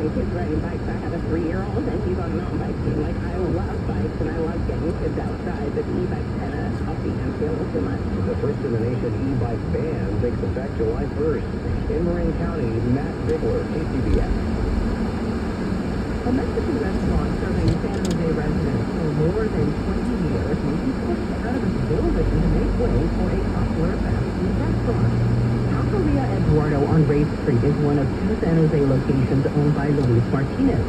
taking kids riding bikes. I have a 3-year-old, and he's on a mountain bike team. Like, I love bikes, and I love getting kids outside, but the e-bike's kind of uppy and feel a little too much. The first in the nation e-bike ban takes effect July 1st. In Marin County, Matt Bigler, KCBS. A Mexican restaurant serving San Jose residents for more than 20 years will be pushed out of its building to make way for a popular fast food restaurant. Taqueria Eduardo on Ray Street is one of 2 San Jose locations owned by Luis Martinez.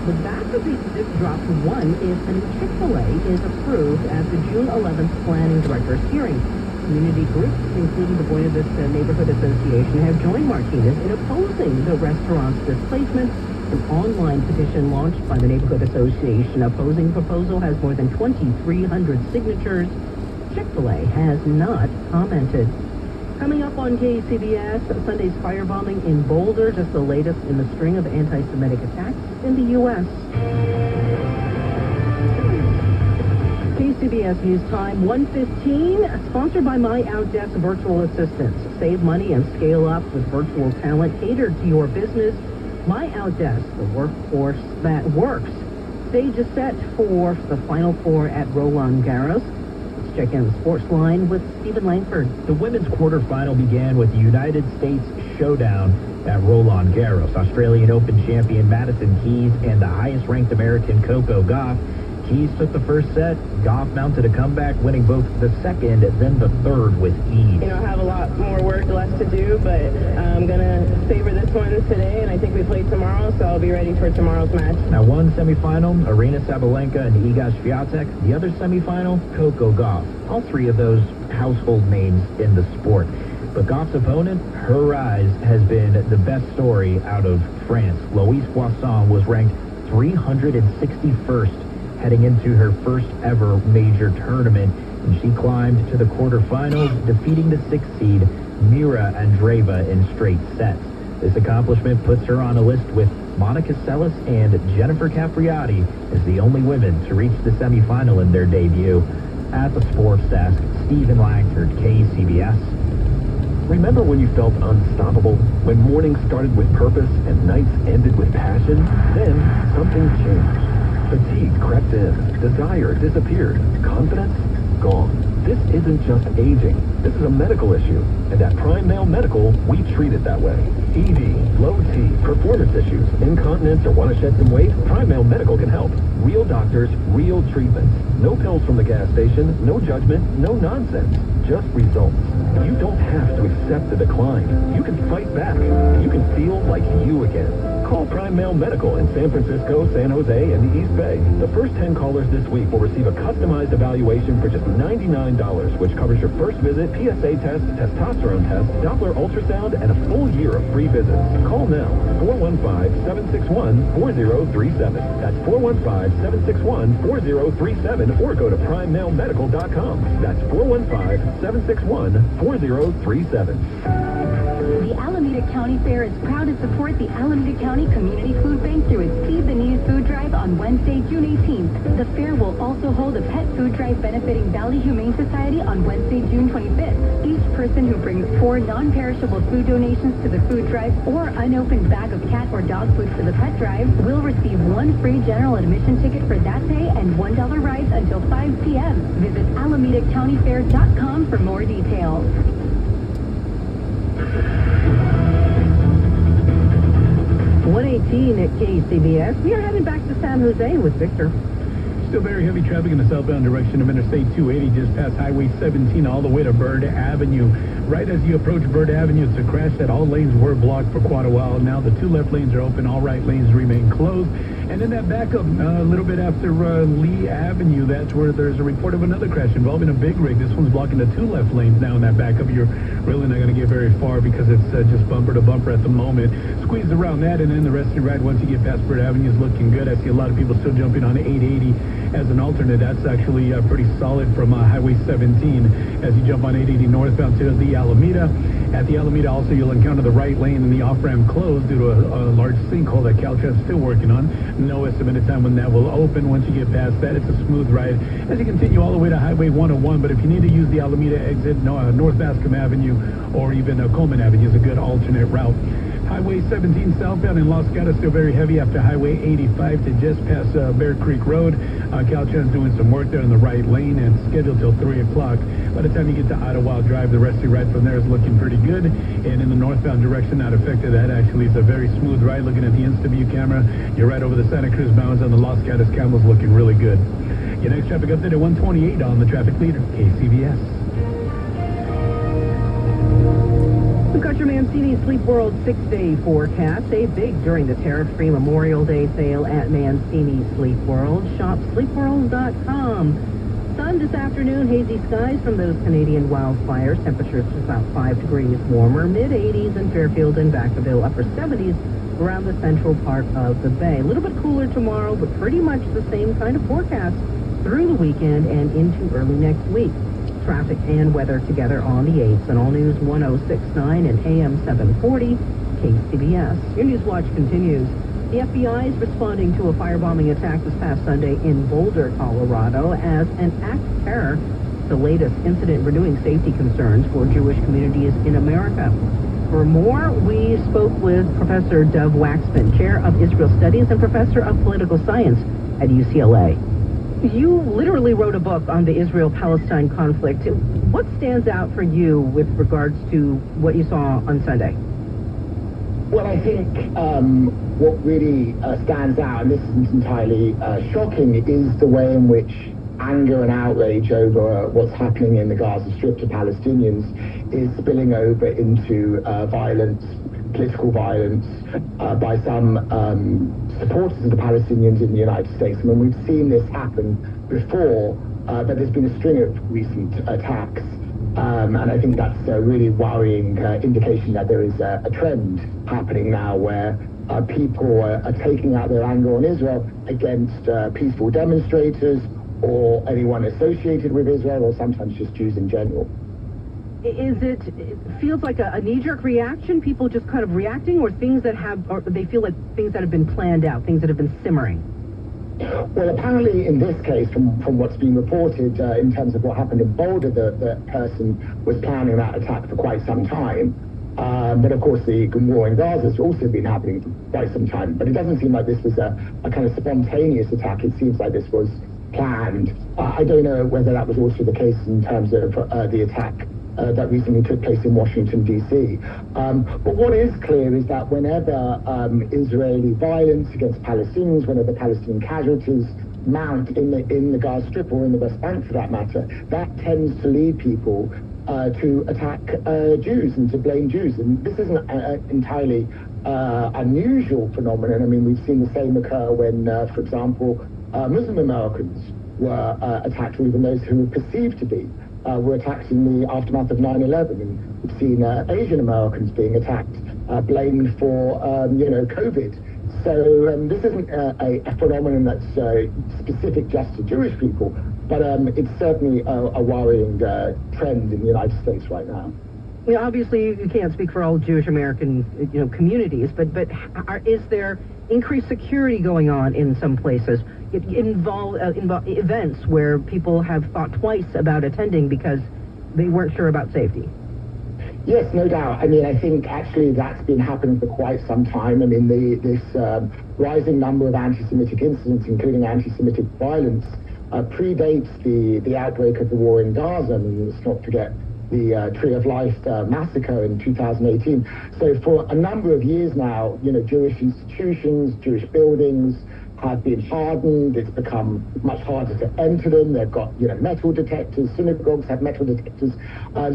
The back of the stick dropped one if the new Chick-fil-A is approved at the June 11th planning director's hearing. Community groups, including the Buena Vista Neighborhood Association, have joined Martinez in opposing the restaurant's displacement. An online petition launched by the Neighborhood Association opposing proposal has more than 2,300 signatures. Chick-fil-A has not commented. Coming up on KCBS, Sunday's firebombing in Boulder, just the latest in the string of anti-Semitic attacks in the U.S. KCBS News Time 1:15, sponsored by My Outdesk Virtual Assistants. Save money and scale up with virtual talent catered to your business. My Outdesk, the workforce that works. Stage is set for the Final Four at Roland Garros. Let's check in the sports line with Stephen Langford. The women's quarterfinal began with the United States showdown at Roland Garros. Australian Open champion Madison Keys and the highest-ranked American Coco Gauff. Keys took the first set. Gauff mounted a comeback, winning both the second then the third with ease. I have a lot more work left to do, but I'm going to savor this one today, and I think we play tomorrow, so I'll be ready for tomorrow's match. Now, one semifinal, Arena Sabalenka and Iga Swiatek. The other semifinal, Coco Gauff. All 3 of those household names in the sport. But Gauff's opponent, her rise has been the best story out of France. Louise Poisson was ranked 361st. heading into her first ever major tournament, and she climbed to the quarterfinals, defeating the 6th seed Mira Andreeva in straight sets. This accomplishment puts her on a list with Monica Seles and Jennifer Capriati as the only women to reach the semifinal in their debut. At the sports desk, Stephen Langford, KCBS. Remember when you felt unstoppable? When mornings started with purpose and nights ended with passion? Then something changed. Fatigue crept in. Desire disappeared. Confidence? Gone. This isn't just aging. This is a medical issue. And at Prime Male Medical, we treat it that way. ED, low T, performance issues, incontinence, or want to shed some weight? Prime Male Medical can help. Real doctors, real treatments. No pills from the gas station, no judgment, no nonsense. Just results. You don't have to accept the decline. You can fight back. You can feel like you again. Call Prime Male Medical in San Francisco, San Jose, and the East Bay. The first 10 callers this week will receive a customized evaluation for just $99, which covers your first visit, PSA test, testosterone test, Doppler ultrasound, and a full year of free visits. Call now, 415-761-4037. That's 415-761-4037, or go to PrimeMaleMedical.com. That's 415-761-4037. The Alameda County Fair is proud to support the Alameda County Community Food Bank through its Feed the Needs food drive on Wednesday, June 18th. The fair will also hold a pet food drive benefiting Valley Humane Society on Wednesday, June 25th. Each person who brings 4 non-perishable food donations to the food drive or unopened bag of cat or dog food for the pet drive will receive 1 free general admission ticket for that day and $1 rides until 5 p.m. Visit AlamidaCountyFair.com for more details. 118 at KCBS. We are heading back to San Jose with Victor. Still very heavy traffic in the southbound direction of Interstate 280 just past Highway 17 all the way to Bird Avenue. Right as you approach Bird Avenue, it's a crash that all lanes were blocked for quite a while. Now the 2 left lanes are open, all right lanes remain closed. And then that backup a little bit after Lee Avenue, that's where there's a report of another crash involving a big rig. This one's blocking the 2 left lanes now in that backup. You're really not going to get very far because it's just bumper to bumper at the moment. Squeeze around that, and then the rest of the ride once you get past Bird Avenue is looking good. I see a lot of people still jumping on 880 as an alternate. That's actually pretty solid from Highway 17 as you jump on 880 northbound to the Alameda. At the Alameda, also, you'll encounter the right lane and the off-ramp closed due to a large sinkhole that Caltrans is still working on. No estimated time when that will open. Once you get past that, it's a smooth ride as you continue all the way to Highway 101. But if you need to use the Alameda exit, North Bascom Avenue or even Coleman Avenue is a good alternate route. Highway 17 southbound in Los Gatos still very heavy after Highway 85 to just past Bear Creek Road. Caltrans doing some work there in the right lane and scheduled till 3 o'clock. By the time you get to Idlewild Drive, the rest of your ride from there is looking pretty good. And in the northbound direction, not affected. That actually is a very smooth ride. Looking at the InstaView camera, you're right over the Santa Cruz Mountains and the Los Gatos Camels looking really good. Your next traffic update at 1:28 on the traffic leader, KCBS. We've got your Mancini Sleep World 6-day forecast. Save big during the tariff-free Memorial Day sale at Mancini Sleep World. Shop sleepworld.com. Sun this afternoon, hazy skies from those Canadian wildfires. Temperatures just about 5 degrees warmer. Mid-80s in Fairfield and Vacaville. Upper 70s around the central part of the bay. A little bit cooler tomorrow, but pretty much the same kind of forecast through the weekend and into early next week. Traffic and weather together on the 8s and All News 1069 and AM 740 KCBS. Your News Watch continues. The FBI is responding to a firebombing attack this past Sunday in Boulder, Colorado as an act of terror. The latest incident renewing safety concerns for Jewish communities in America. For more, we spoke with Professor Dov Waxman, Chair of Israel Studies and Professor of Political Science at UCLA. You literally wrote a book on the Israel-Palestine conflict. What stands out for you with regards to what you saw on Sunday? Well, I think what really stands out, and this isn't entirely shocking, is the way in which anger and outrage over what's happening in the Gaza Strip to Palestinians is spilling over into violence, political violence, by some supporters of the Palestinians in the United States. I mean, we've seen this happen before, but there's been a string of recent attacks, and I think that's a really worrying indication that there is a trend happening now where people are taking out their anger on Israel against peaceful demonstrators or anyone associated with Israel, or sometimes just Jews in general. It feels like a knee-jerk reaction, people just kind of reacting, or things that or they feel like things that have been planned out, things that have been simmering? Well, apparently in this case, from what's been reported in terms of what happened in Boulder, the person was planning that attack for quite some time. But of course, the war in Gaza has also been happening for quite some time. But it doesn't seem like this was a kind of spontaneous attack. It seems like this was planned. I don't know whether that was also the case in terms of the attack that recently took place in Washington, D.C. But what is clear is that whenever Israeli violence against Palestinians, whenever Palestinian casualties mount in the Gaza Strip or in the West Bank for that matter, that tends to lead people to attack Jews and to blame Jews. And this isn't entirely unusual phenomenon. I mean, we've seen the same occur when, for example, Muslim Americans were attacked, or even those who were perceived to be were attacked in the aftermath of 9/11, and we've seen Asian Americans being attacked, blamed for COVID. So this isn't a phenomenon that's specific just to Jewish people, but it's certainly a worrying trend in the United States right now. Yeah, obviously you can't speak for all Jewish American communities, but is there increased security going on in some places? It involve events where people have thought twice about attending because they weren't sure about safety. Yes, no doubt. I mean, I think actually that's been happening for quite some time. I mean, this rising number of anti-Semitic incidents, including anti-Semitic violence, predates the outbreak of the war in Gaza. I mean, let's not forget the Tree of Life massacre in 2018. So for a number of years now, Jewish institutions, Jewish buildings have been hardened. It's become much harder to enter them. They've got, metal detectors. Synagogues have metal detectors.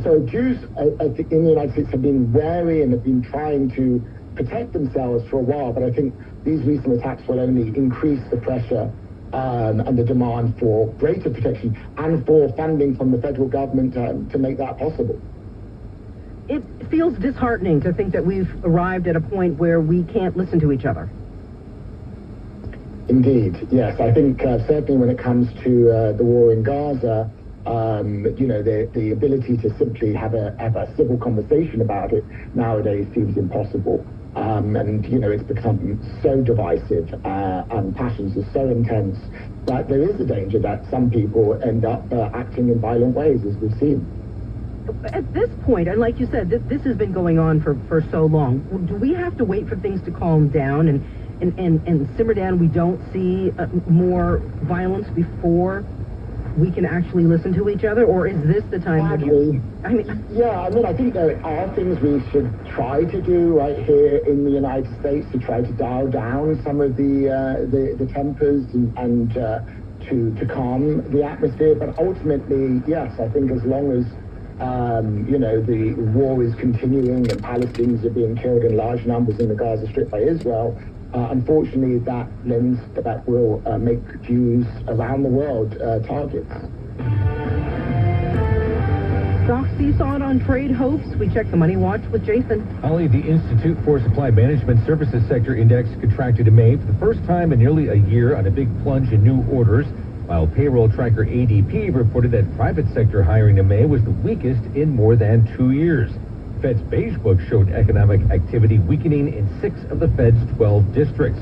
So Jews in the United States have been wary and have been trying to protect themselves for a while. But I think these recent attacks will only increase the pressure and the demand for greater protection and for funding from the federal government to make that possible. It feels disheartening to think that we've arrived at a point where we can't listen to each other. Indeed, yes. I think certainly when it comes to the war in Gaza, The ability to simply have a civil conversation about it nowadays seems impossible. It's become so divisive, and passions are so intense that there is a danger that some people end up acting in violent ways, as we've seen. At this point, and like you said, this has been going on for so long, do we have to wait for things to calm down and simmer down? We don't see more violence before we can actually listen to each other, or is this the time? I think there are things we should try to do right here in the United States to try to dial down some of the tempers and to calm the atmosphere. But ultimately, yes, I think as long as the war is continuing and Palestinians are being killed in large numbers in the Gaza Strip by Israel, unfortunately, that will make Jews around the world targets. Stocks seesawed on trade hopes. We check the Money Watch with Jason. Holly, the Institute for Supply Management Services Sector Index contracted in May for the first time in nearly a year on a big plunge in new orders, while payroll tracker ADP reported that private sector hiring in May was the weakest in more than 2 years. Fed's Beige Book showed economic activity weakening in 6 of the Fed's 12 districts.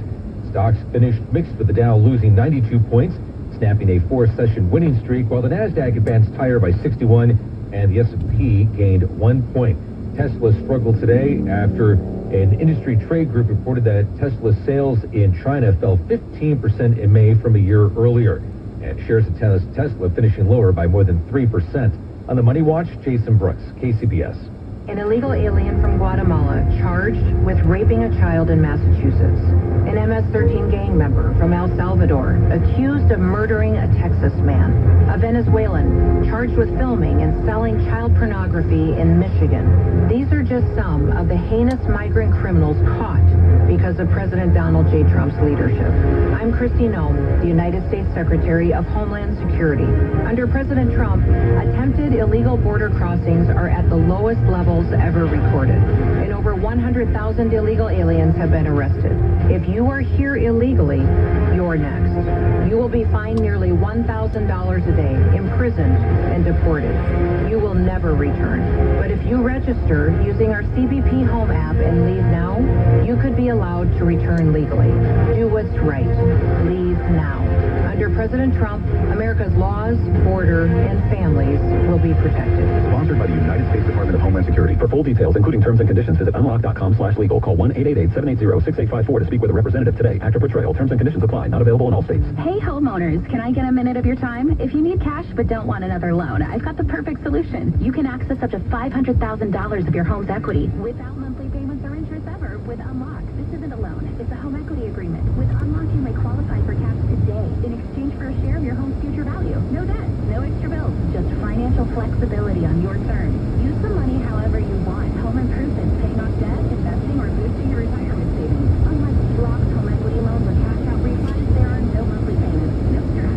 Stocks finished mixed, with the Dow losing 92 points, snapping a 4-session winning streak, while the Nasdaq advanced higher by 61 and the S&P gained 1 point. Tesla struggled today after an industry trade group reported that Tesla's sales in China fell 15% in May from a year earlier, and shares of Tesla finishing lower by more than 3%. On the Money Watch, Jason Brooks, KCBS. An illegal alien from Guatemala charged with raping a child in Massachusetts. An MS-13 gang member from El Salvador accused of murdering a Texas man. A Venezuelan charged with filming and selling child pornography in Michigan. These are just some of the heinous migrant criminals caught because of President Donald J. Trump's leadership. I'm Kristi Noem, the United States Secretary of Homeland Security. Under President Trump, attempted illegal border crossings are at the lowest levels ever recorded, and over 100,000 illegal aliens have been arrested. If you are here illegally, you're next. You will be fined nearly $1,000 a day, imprisoned, and deported. You will never return. But if you register using our CBP Home app and leave now, you could be allowed to return legally. Do what's right. Leave now. Under President Trump, America's laws, border, and families will be protected. Sponsored by the United States Department of Homeland Security. For full details, including terms and conditions, visit unlock.com/legal. Call 1-888-780-6854 to speak with a representative today. Actor portrayal. Terms and conditions apply. Not available in all states. Hey homeowners, can I get a minute of your time? If you need cash but don't want another loan, I've got the perfect solution. You can access up to $500,000 of your home's equity without monthly payments or interest ever with Unlock. This isn't a loan. It's a home equity agreement. With Unlock, you may qualify for cash today in exchange for a share of your home's future value. No debt, no extra bills, just financial flexibility on your terms. Use the money however you want. Home improvements, paying off debt, investing, or boosting your retirement savings. Unlike blocks, home equity loans, or cash out refis, there are no monthly payments. No stress.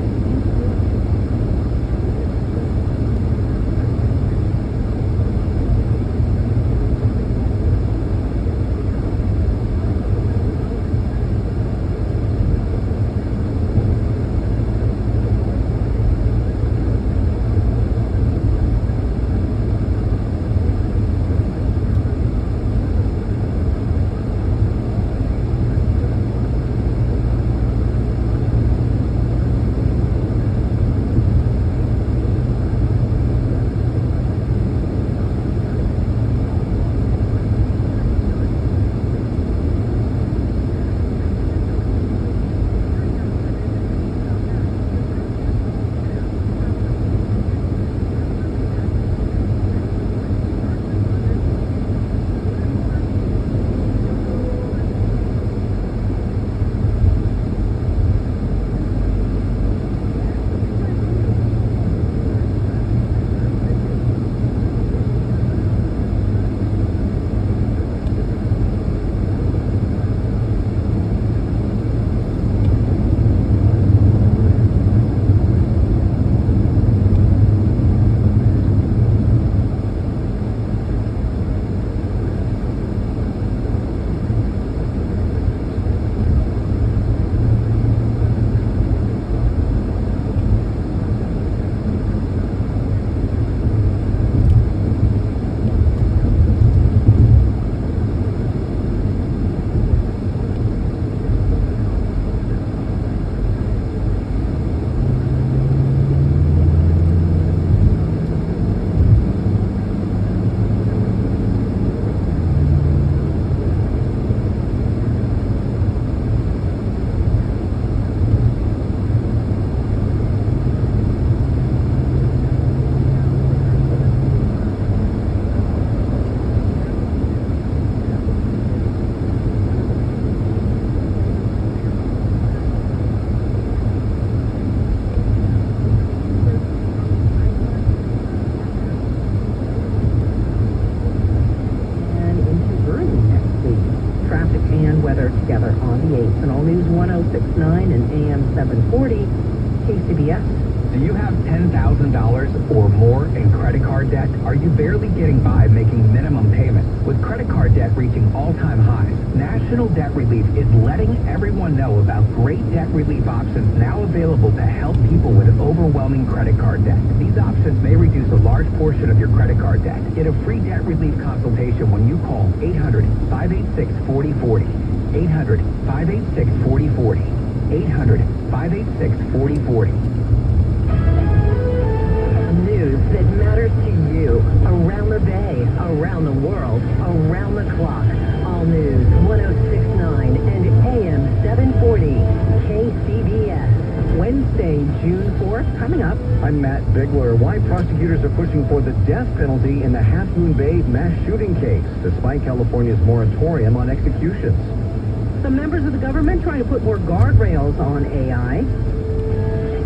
and weather together on the 8th. And all news 1069 and AM 740, KCBS. Do you have $10,000 or more in credit card debt? Are you barely getting by making minimum payments? With credit card debt reaching all-time highs, National Debt Relief is letting everyone know about great debt relief options now available to help people with overwhelming credit card debt. These options may reduce a large portion of your credit card debt. Get a free debt relief consultation when you call 800-586-4040. 800-586-4040. 800-586-4040. News that matters to you around the Bay, around the world, around the clock. All news 1069 and AM 740 KCBS. Wednesday, June 4th, coming up. I'm Matt Bigler. Why prosecutors are pushing for the death penalty in the Half Moon Bay mass shooting case, despite California's moratorium on executions. Some members of the government trying to put more guardrails on AI.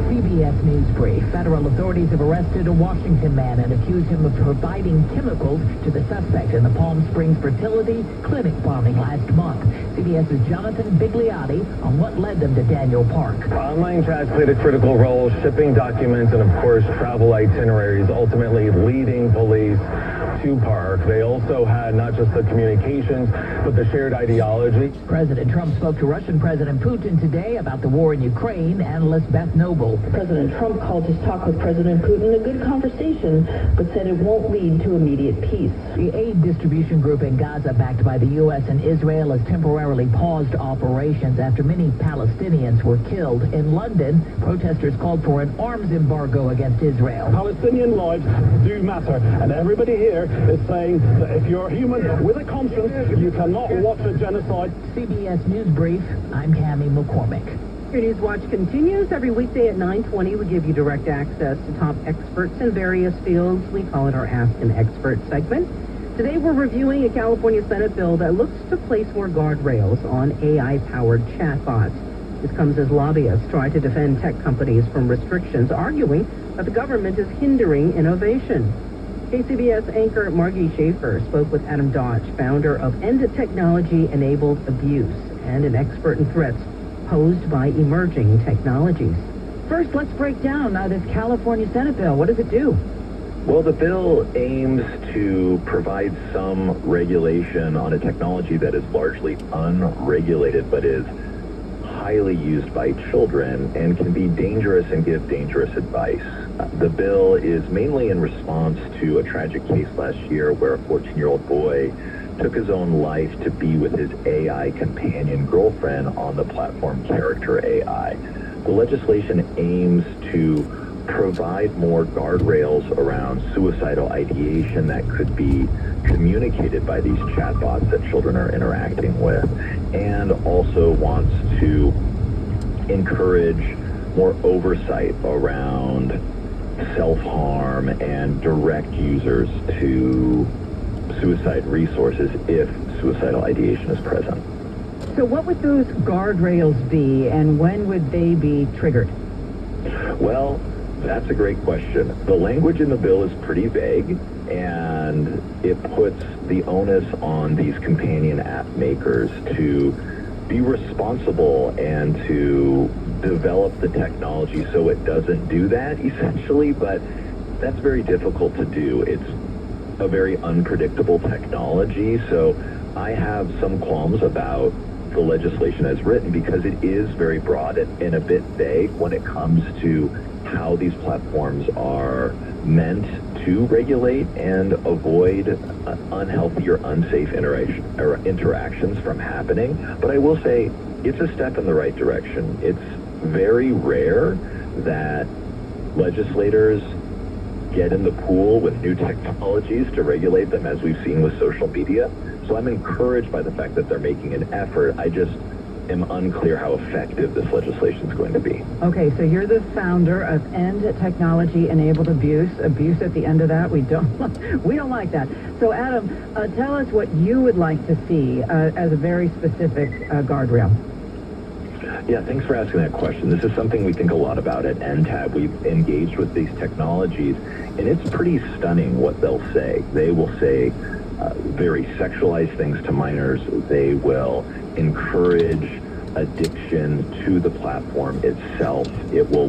CBS News Brief. Federal authorities have arrested a Washington man and accused him of providing chemicals to the suspect in the Palm Springs fertility clinic bombing last month. CBS's Jonathan Bigliotti on what led them to Daniel Park. Online chats played a critical role, shipping documents and, of course, travel itineraries, ultimately leading police to Park. They also had not just the communications, but the shared ideology. President Trump spoke to Russian President Putin today about the war in Ukraine. Analyst Beth Noble. President Trump called his talk with President Putin a good conversation, but said it won't lead to immediate peace. The aid distribution group in Gaza, backed by the U.S. and Israel, has temporarily paused operations after many Palestinians were killed. In London, protesters called for an arms embargo against Israel. Palestinian lives do matter, and everybody here is saying that if you're a human with a conscience, you cannot watch a genocide. CBS News Brief, I'm Cammie McCormick. Your News Watch continues. Every weekday at 9:20, we give you direct access to top experts in various fields. We call it our Ask an Expert segment. Today, we're reviewing a California Senate bill that looks to place more guardrails on AI-powered chatbots. This comes as lobbyists try to defend tech companies from restrictions, arguing that the government is hindering innovation. KCBS anchor Margie Schaefer spoke with Adam Dodge, founder of End Technology Enabled Abuse, and an expert in threats posed by emerging technologies. First, let's break down this California Senate bill. What does it do? Well, the bill aims to provide some regulation on a technology that is largely unregulated, but is highly used by children and can be dangerous and give dangerous advice. The bill is mainly in response to a tragic case last year where a 14-year-old boy took his own life to be with his AI companion girlfriend on the platform Character AI. The legislation aims to provide more guardrails around suicidal ideation that could be communicated by these chatbots that children are interacting with, and also wants to encourage more oversight around self-harm and direct users to suicide resources if suicidal ideation is present. So what would those guardrails be, and when would they be triggered? Well, that's a great question. The language in the bill is pretty vague, and it puts the onus on these companion app makers to be responsible and to develop the technology so it doesn't do that, essentially, but that's very difficult to do. It's a very unpredictable technology, so I have some qualms about the legislation as written because it is very broad and a bit vague when it comes to how these platforms are meant to regulate and avoid unhealthy or unsafe interactions from happening. But I will say it's a step in the right direction. It's very rare that legislators get in the pool with new technologies to regulate them, as we've seen with social media. So I'm encouraged by the fact that they're making an effort. I just am unclear how effective this legislation is going to be. Okay, so you're the founder of End Technology Enabled Abuse. Abuse at the end of that, we don't like that. So Adam, tell us what you would like to see as a very specific guardrail. Yeah, thanks for asking that question. This is something we think a lot about at NTAB. We've engaged with these technologies, and it's pretty stunning what they'll say. They will say very sexualized things to minors. They will encourage addiction to the platform itself. It will